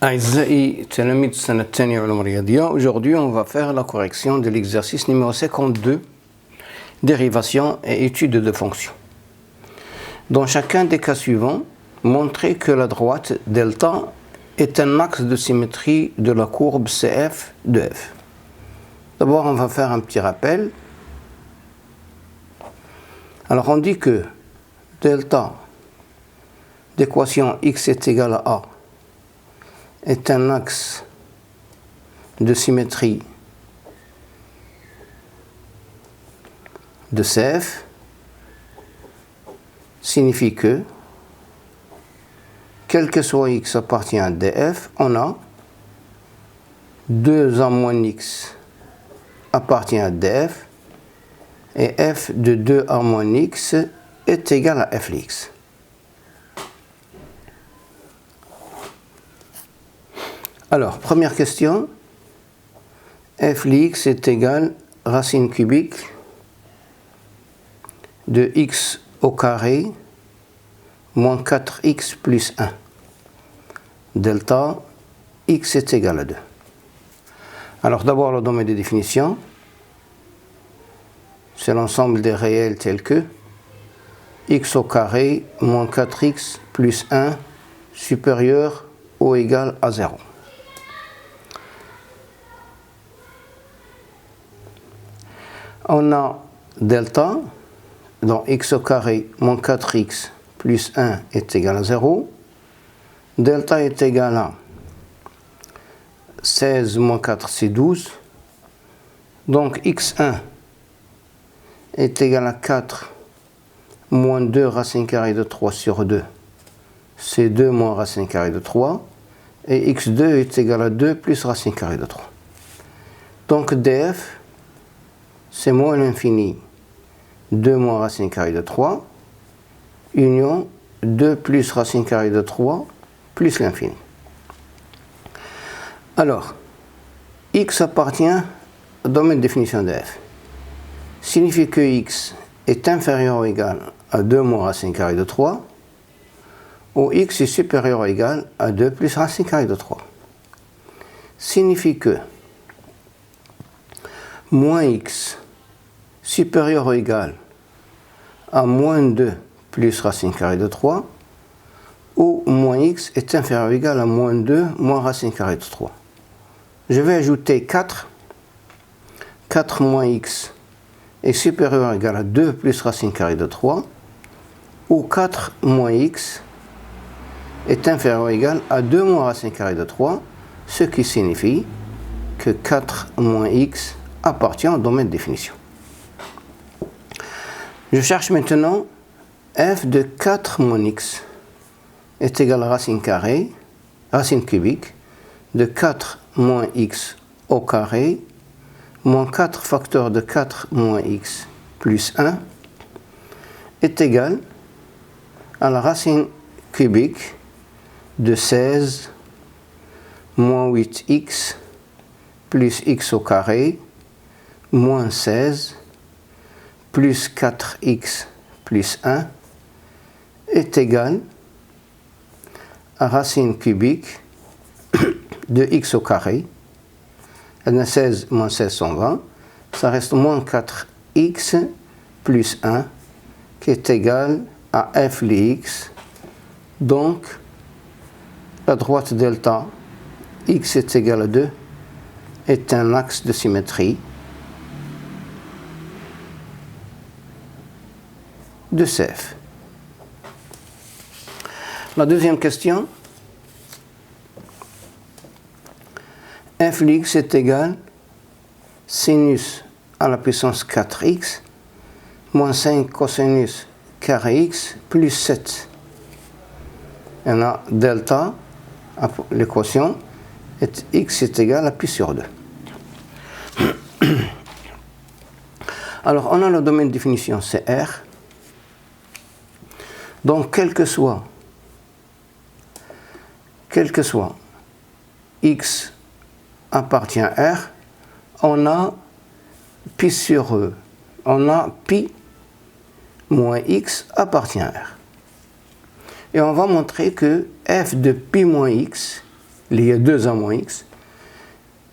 أعزائي تلاميذ السنة الثانية علوم رياضية. Aujourd'hui, on va faire la correction de l'exercice numéro 52, dérivation et étude de fonctions. Dans chacun des cas suivants, montrez que la droite delta est un axe de symétrie de la courbe CF de F. D'abord, on va faire un petit rappel. Alors, on dit que delta d'équation x est égal à A est un axe de symétrie de CF, signifie que, quel que soit x appartient à df, on a 2a moins x appartient à df, et f de 2a moins x est égal à f de x. Alors, première question, f de x est égal à racine cubique de x au carré moins 4x plus 1. Delta x est égal à 2. Alors d'abord le domaine de définition, c'est l'ensemble des réels tels que x au carré moins 4x plus 1 supérieur ou égal à 0. On a delta, donc x au carré moins 4x plus 1 est égal à 0. Delta est égal à 16 moins 4, c'est 12. Donc x1 est égal à 4 moins 2 racine carrée de 3 sur 2. C'est 2 moins racine carrée de 3. Et x2 est égal à 2 plus racine carrée de 3. Donc df, c'est moins l'infini 2 moins racine carrée de 3, union 2 plus racine carrée de 3, plus l'infini. Alors, x appartient au domaine de définition de f. Signifie que x est inférieur ou égal à 2 moins racine carrée de 3, ou x est supérieur ou égal à 2 plus racine carrée de 3. Signifie que moins x supérieur ou égal à moins 2 plus racine carrée de 3, ou moins x est inférieur ou égal à moins 2 moins racine carrée de 3. Je vais ajouter 4. 4 moins x est supérieur ou égal à 2 plus racine carrée de 3, ou 4 moins x est inférieur ou égal à 2 moins racine carrée de 3, ce qui signifie que 4 moins x appartient au domaine de définition. Je cherche maintenant f de 4 moins x est égal à racine carrée, racine cubique de 4 moins x au carré moins 4 facteur de 4 moins x plus 1 est égal à la racine cubique de 16 moins 8x plus x au carré moins 16 plus 4x plus 1 est égal à racine cubique de x au carré. 16 moins 16 sont 20. Ça reste moins 4x plus 1 qui est égal à f de x. Donc, la droite delta x est égal à 2 est un axe de symétrie de CF. La deuxième question, f de x est égal sinus à la puissance 4x moins 5 cosinus carré x plus 7. On a delta, l'équation, x est égal à pi sur 2. Alors, on a le domaine de définition, c'est R. Donc, quel que soit x appartient à R, on a pi sur E. On a pi moins x appartient à R. Et on va montrer que f de pi moins x lié 2 à moins x,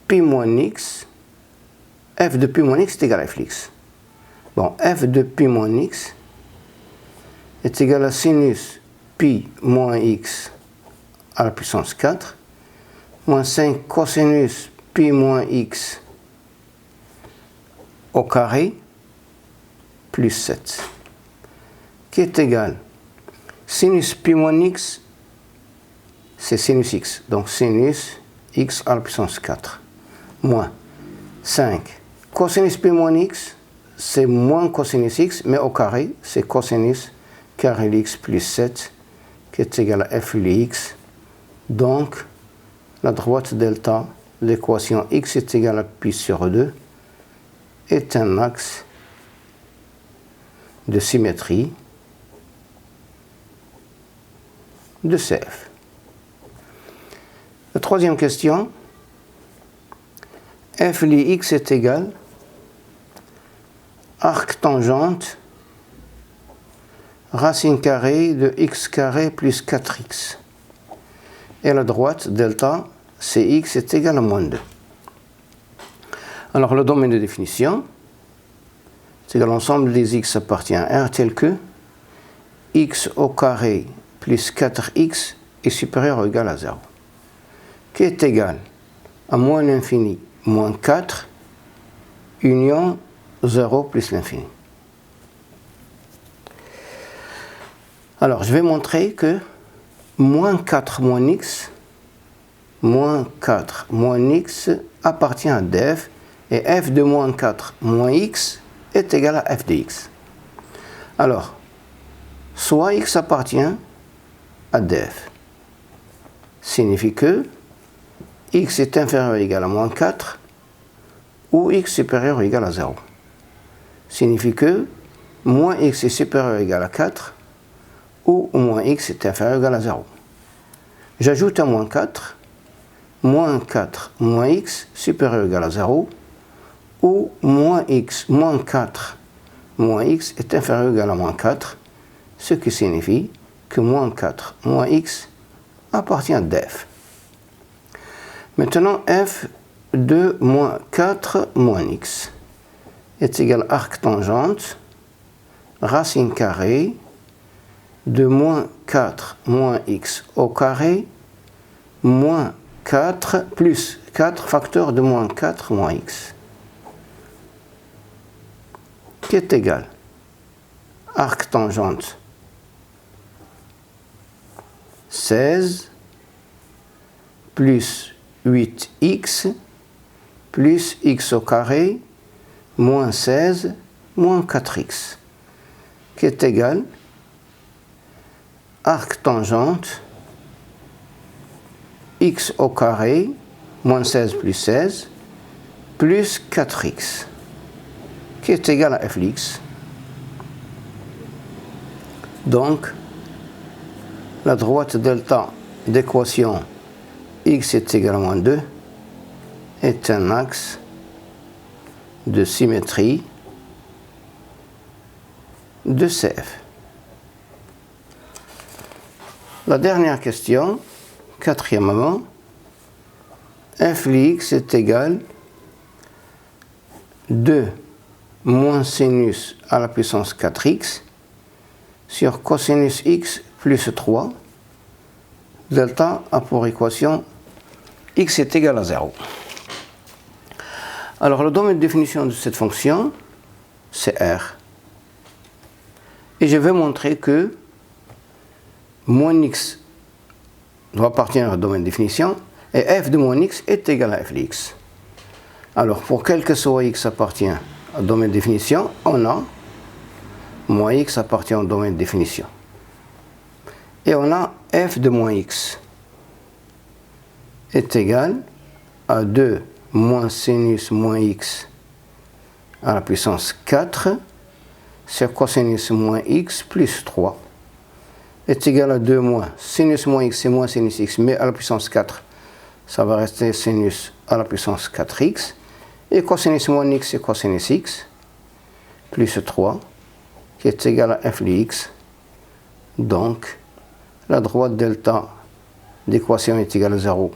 pi moins x, f de pi moins x est égal à fx. Bon, f de pi moins x est égal à sinus pi moins x à la puissance 4, moins 5 cosinus pi moins x au carré, plus 7, qui est égal, sinus pi moins x, c'est sinus x, donc sinus x à la puissance 4, moins 5 cosinus pi moins x, c'est moins cosinus x, mais au carré, c'est cosinus carré de x plus 7, qui est égal à f de x. Donc, la droite delta de l'équation x est égal à pi sur 2 est un axe de symétrie de CF. La troisième question, f de x est égal arc tangente racine carrée de x carré plus 4x. Et la droite, delta, Cx est égal à moins 2. Alors le domaine de définition, c'est que l'ensemble des x appartient à R tel que x au carré plus 4x est supérieur ou égal à 0. Qui est égal à moins l'infini moins 4 union 0 plus l'infini. Alors, je vais montrer que moins 4 moins x appartient à df et f de moins 4 moins x est égal à f de x. Alors, soit x appartient à df, signifie que x est inférieur ou égal à moins 4 ou x supérieur ou égal à 0. Signifie que moins x est supérieur ou égal à 4 ou moins x est inférieur ou égal à 0. J'ajoute un moins 4 moins x supérieur ou égal à 0 ou moins 4 moins x est inférieur ou égal à moins 4, ce qui signifie que moins 4 moins x appartient à df. Maintenant, f de moins 4 moins x est égal à arc tangente racine carrée de moins 4 moins x au carré moins 4 plus 4 facteur de moins 4 moins x qui est égal arc tangente 16 plus 8x plus x au carré moins 16 moins 4x qui est égal arc tangente x au carré moins 16 plus 16 plus 4x qui est égal à f de x. Donc, la droite delta d'équation x est égal à moins 2 est un axe de symétrie de CF. La dernière question, quatrièmement, f de x est égal 2 moins sinus à la puissance 4x sur cosinus x plus 3. Delta a pour équation x est égal à 0. Alors le domaine de définition de cette fonction, c'est R. Et je vais montrer que moins x doit appartenir au domaine de définition et f de moins x est égal à f de x. Alors pour quel que soit x appartient au domaine de définition, on a moins x appartient au domaine de définition. Et on a f de moins x est égal à 2 moins sinus moins x à la puissance 4 sur cosinus moins x plus 3 est égal à 2 moins sinus moins x, c'est moins sinus x, mais à la puissance 4, ça va rester sinus à la puissance 4x, et cosinus moins x, c'est cosinus x, plus 3, qui est égal à f de x. Donc, la droite delta d'équation est égale à 0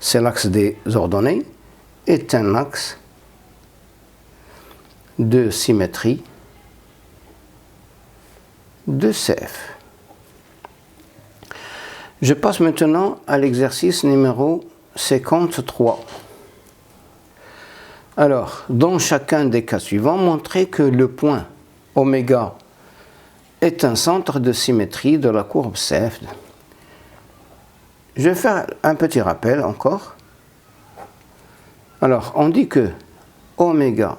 c'est l'axe des ordonnées, est un axe de symétrie de CF. Je passe maintenant à l'exercice numéro 53. Alors, dans chacun des cas suivants, montrez que le point oméga est un centre de symétrie de la courbe CF. Je vais faire un petit rappel encore. Alors, on dit que oméga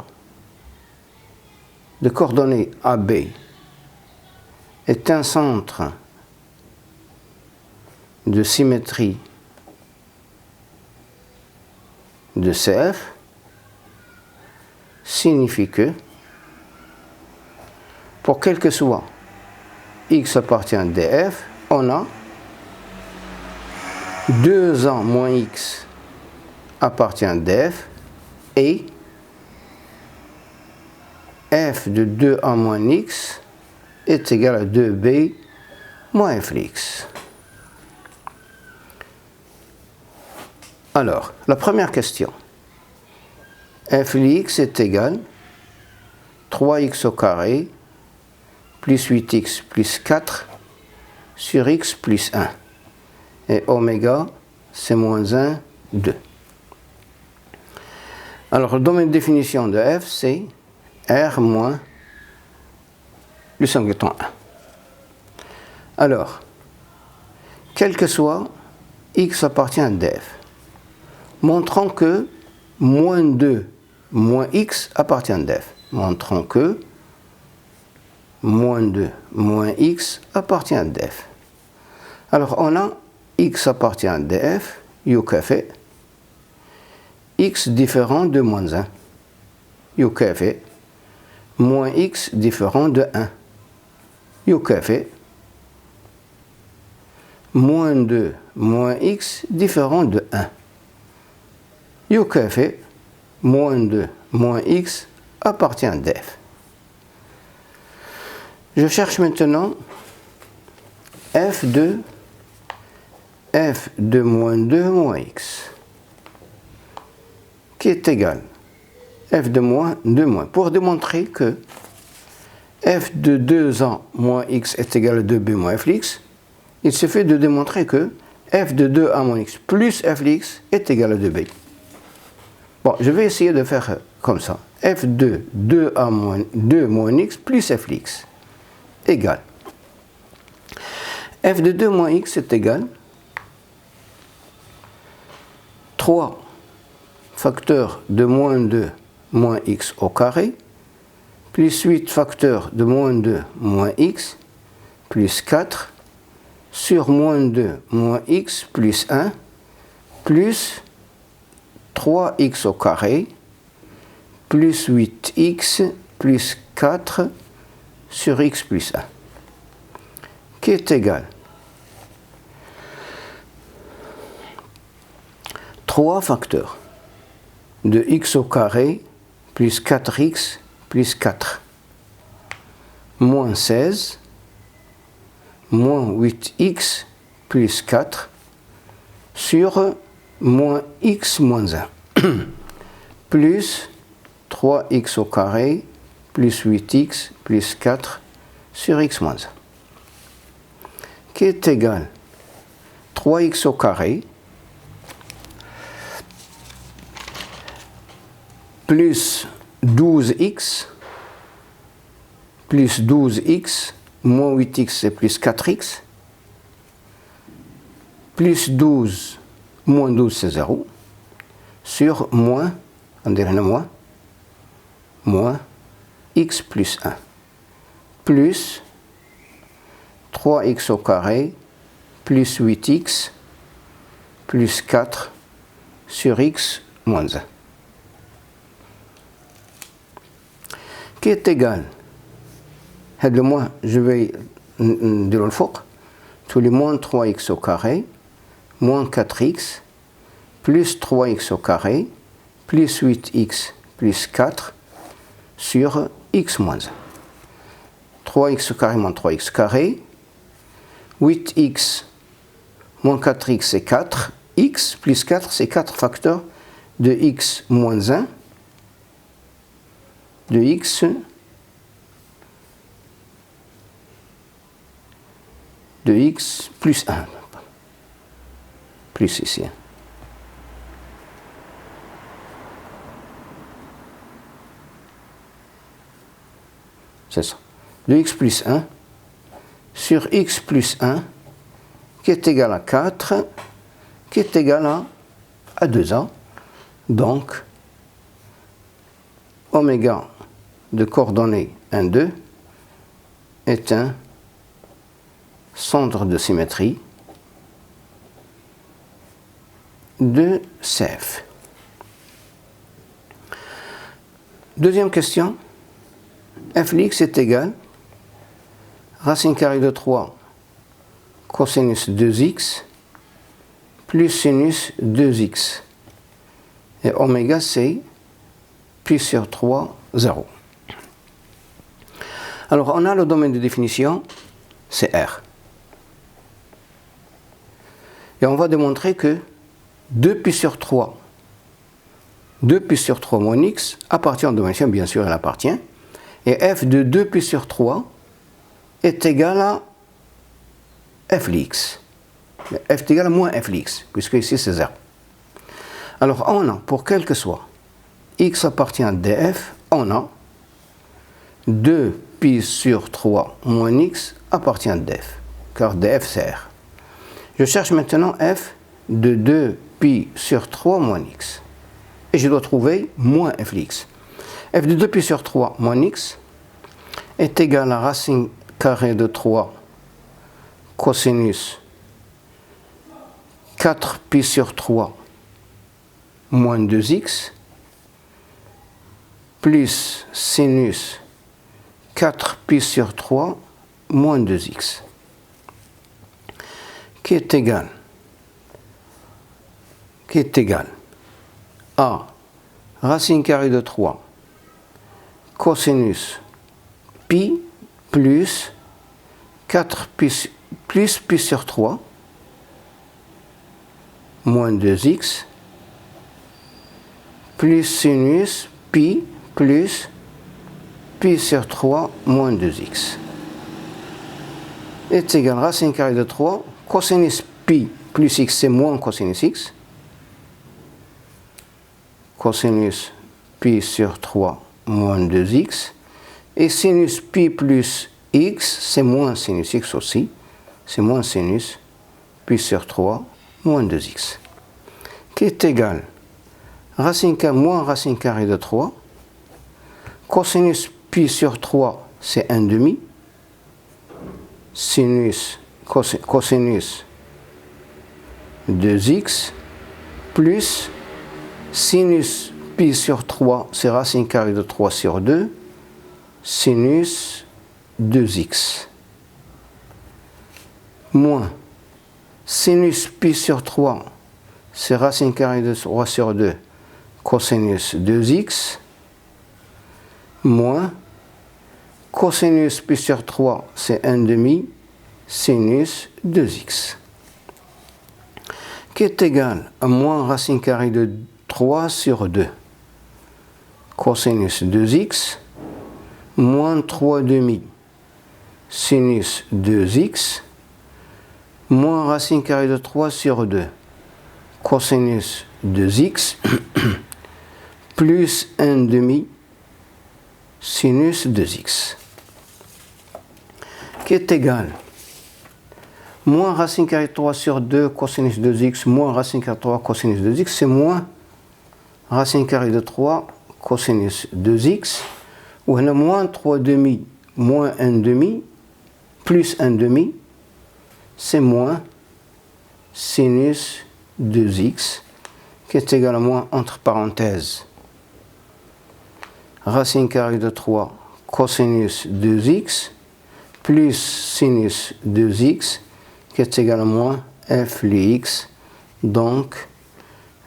de coordonnées AB est un centre de symétrie de CF, signifie que pour quel que soit x appartient à df, on a 2a moins x appartient à df et f de 2a moins x est égal à 2b moins f de x. Alors, la première question. F de x est égal à 3x au carré plus 8x plus 4 sur x plus 1. Et oméga, c'est moins 1, 2. Alors, le domaine de définition de f, c'est R moins le singleton 1. Alors, quel que soit x appartient à df, montrons que moins 2 moins x appartient à df. Montrons que moins 2 moins x appartient à df. Alors, on a x appartient à df, UKF, x différent de moins 1, UKF, moins x différent de 1, UKF, moins 2 moins x différent de 1, UKF, moins 2 moins x appartient à df. Je cherche maintenant f de moins 2 moins x, qui est égal f de moins 2 moins. Pour démontrer que f de 2a moins x est égal à 2b moins f de x, il suffit de démontrer que f de 2a moins x plus f de x est égal à 2b. Bon, je vais essayer de faire comme ça. f de 2a moins 2 moins x plus f de x égale. F de 2 moins x est égal 3 facteurs de moins 2 moins x au carré, plus 8 facteurs de moins 2 moins x, plus 4, sur moins 2 moins x plus 1, plus 3x au carré, plus 8x, plus 4, sur x plus 1, qui est égal 3 facteurs de x au carré plus 4x plus 4 moins 16 moins 8x plus 4 sur moins x moins 1 plus 3x au carré plus 8x plus 4 sur x moins 1, qui est égal 3x au carré plus 12x plus 12x moins 8x c'est plus 4x plus 12 moins 12 c'est 0 sur moins, on dirait le moins x plus 1 plus 3x au carré plus 8x plus 4 sur x moins 1, qui est égal, le moins, je vais dire le fort, tous les moins 3x au carré, moins 4x, plus 3x au carré, plus 8x, plus 4, sur x moins 1. 3x au carré moins 3x carré, 8x moins 4x c'est 4, x plus 4, c'est 4 facteurs de x moins 1, de x plus 1, plus ici. C'est ça. De x plus 1 sur x plus 1 qui est égal à 4, qui est égal à 2a. Donc, oméga de coordonnées 1, 2 est un centre de symétrie de CF. Deuxième question. F de x est égal racine carrée de 3 cosinus 2x plus sinus 2x. Et oméga c'est pi sur 3, 0. Alors on a le domaine de définition, c'est R. Et on va démontrer que 2pi sur 3, 2pi sur 3 moins x appartient au domaine, bien sûr elle appartient. Et f de 2pi sur 3 est égal à f de x. F est égal à moins f de x, puisque ici c'est 0. Alors on a, pour quel que soit x appartient à df, on a 2pi sur 3 moins x appartient à df, car df c'est r. Je cherche maintenant f de 2pi sur 3 moins x. Et je dois trouver moins f de x. F de 2pi sur 3 moins x est égal à racine carrée de 3 cosinus 4pi sur 3 moins 2x plus sinus 4pi sur 3 moins 2x qui est égal à racine carrée de 3 cosinus pi plus 4pi plus pi sur 3 moins 2x plus sinus pi plus pi sur 3 moins 2x est égal à racine carrée de 3 cosinus pi plus x c'est moins cosinus x, cosinus pi sur 3 moins 2x, et sinus pi plus x c'est moins sinus x aussi, c'est moins sinus pi sur 3 moins 2x qui est égal racine carrée moins racine carrée de 3 cosinus pi sur 3 c'est 1 demi, sinus cosinus 2x plus sinus pi sur 3 c'est racine carrée de 3 sur 2 sinus 2x moins sinus pi sur 3 c'est racine carrée de 3 sur 2 cosinus 2x moins cosinus pi sur 3 c'est 1 demi sinus 2x qui est égal à moins racine carrée de 3 sur 2 cosinus 2x moins 3 demi sinus 2x moins racine carrée de 3 sur 2 cosinus 2x plus 1 demi sinus 2x qui est égal moins racine carrée de 3 sur 2 cosinus 2x moins racine carrée de 3 cosinus 2x c'est moins racine carrée de 3 cosinus 2x ou on a moins 3 demi moins 1 demi plus 1 demi c'est moins sinus 2x qui est égal à moins entre parenthèses racine carrée de 3 cosinus 2x plus sinus 2x qui est égal à moins f de x. Donc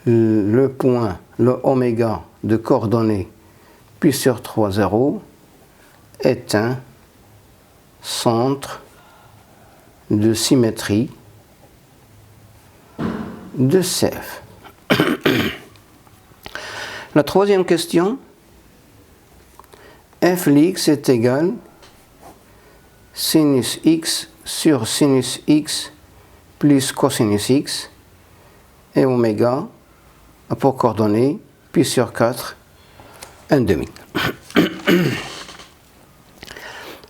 le point, le oméga de coordonnées pi sur 3, 0 est un centre de symétrie de CF. La troisième question, f de x est égal sinus x sur sinus x plus cosinus x et oméga a pour coordonnées pi sur 4, 1 demi.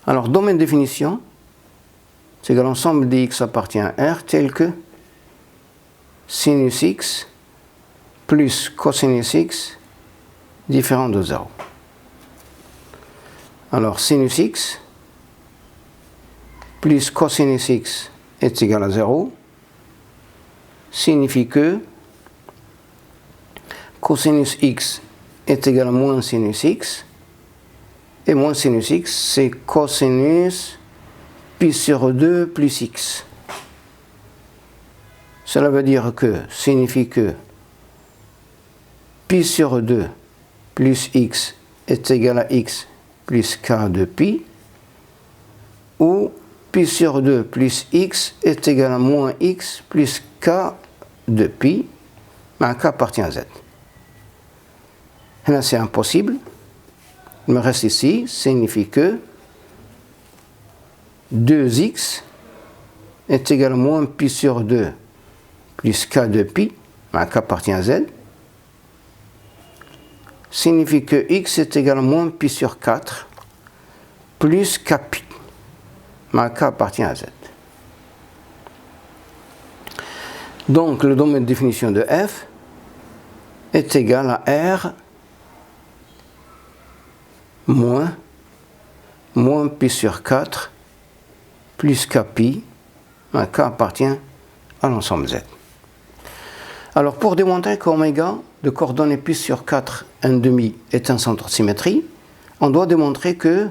Alors, domaine de définition, c'est que l'ensemble de x appartient à R tel que sinus x plus cosinus x différent de 0. Alors, sinus x plus cosinus x est égal à 0 signifie que cosinus x est égal à moins sinus x, et moins sinus x, c'est cosinus pi sur 2 plus x. Cela veut dire que, signifie que pi sur 2 plus x est égal à x plus k de pi, ou pi sur 2 plus x est égal à moins x plus k de pi, mais k appartient à z. Et là, c'est impossible. Il me reste ici, signifie que 2x est égal à moins pi sur 2 plus k de pi, mais k appartient à z, signifie que x est égal à moins pi sur 4 plus k pi, mais k appartient à z. Donc, le domaine de définition de f est égal à R moins pi sur 4 plus k pi, k appartient à l'ensemble z. Alors pour démontrer qu'oméga de coordonnées pi sur 4, 1 demi est un centre de symétrie, on doit démontrer que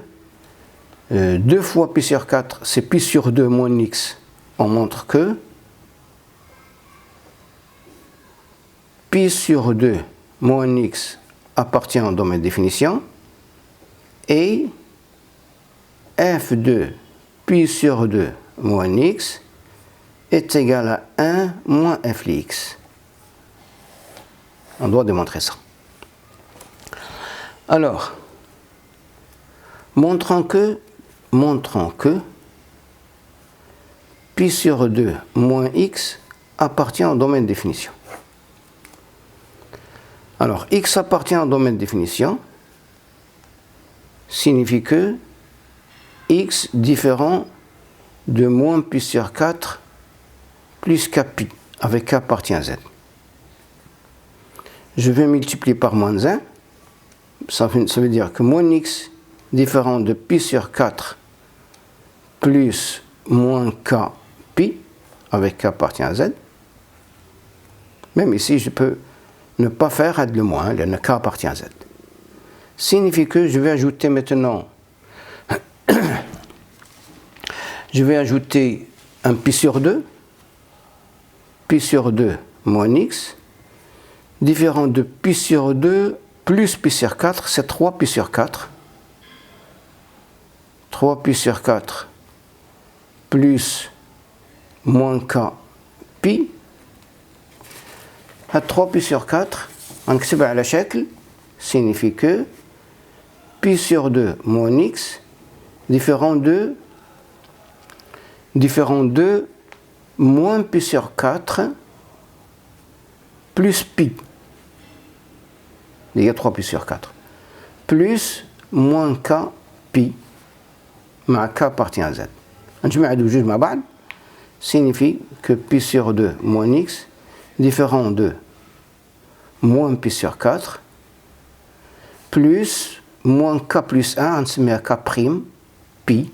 2 fois pi sur 4 c'est pi sur 2 moins x. On montre que pi sur 2 moins x appartient au domaine de définition, et f de pi sur 2 moins x est égal à 1 moins f de x. On doit démontrer ça. Alors, montrons que pi sur 2 moins x appartient au domaine de définition. Alors, x appartient au domaine de définition signifie que x différent de moins pi sur 4 plus k pi, avec k appartient à z. Je vais multiplier par moins 1, ça veut dire que moins x différent de pi sur 4 plus moins k pi, avec k appartient à z. Même ici, je peux ne pas faire le moins, le k appartient à z. Signifie que je vais ajouter maintenant je vais ajouter un pi sur 2 moins x différent de pi sur 2 plus pi sur 4, c'est 3 pi sur 4. 3 pi sur 4 plus moins k pi. À 3 pi sur 4 نكتبها على شكل signifie que pi sur 2 moins x différent de moins pi sur 4 plus pi. Il y a 3 pi sur 4 plus moins k pi, mais k appartient à z. نجمع هادو جوج مع بعض signifie que pi sur 2 moins x différent de moins pi sur 4 plus moins k plus 1 نسميها k prime pi,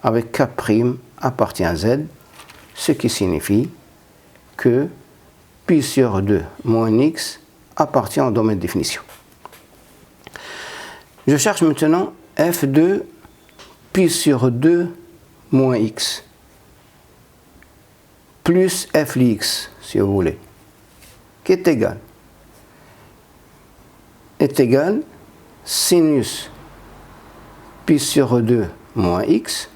avec k prime appartient à z, ce qui signifie que pi sur 2 moins x appartient au domaine de définition. Je cherche maintenant f de pi sur 2 moins x plus f de x, si vous voulez, qui est égal sinus pi sur 2 moins x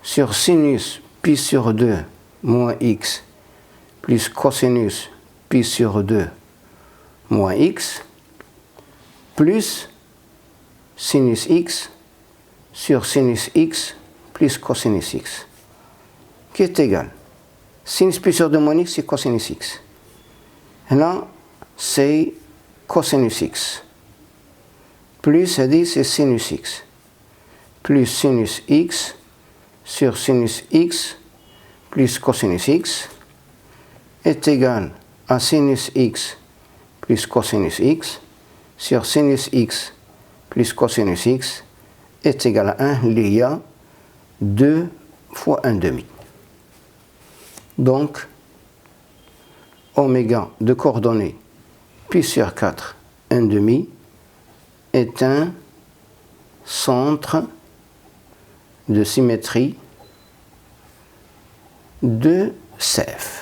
sur sinus pi sur 2 moins x plus cosinus pi sur 2 moins x plus sinus x sur sinus x plus cosinus x, qui est égal. Sinus pi sur 2 moins x, c'est cosinus x. Et là, c'est cosinus x. Plus, ça dit, c'est sinus x. Plus sinus x sur sinus x plus cosinus x est égal à sinus x plus cosinus x sur sinus x plus cosinus x est égal à 1. Il y a 2 fois 1 demi. Donc, oméga de coordonnées pi sur 4 1 demi est un centre de symétrie de CF.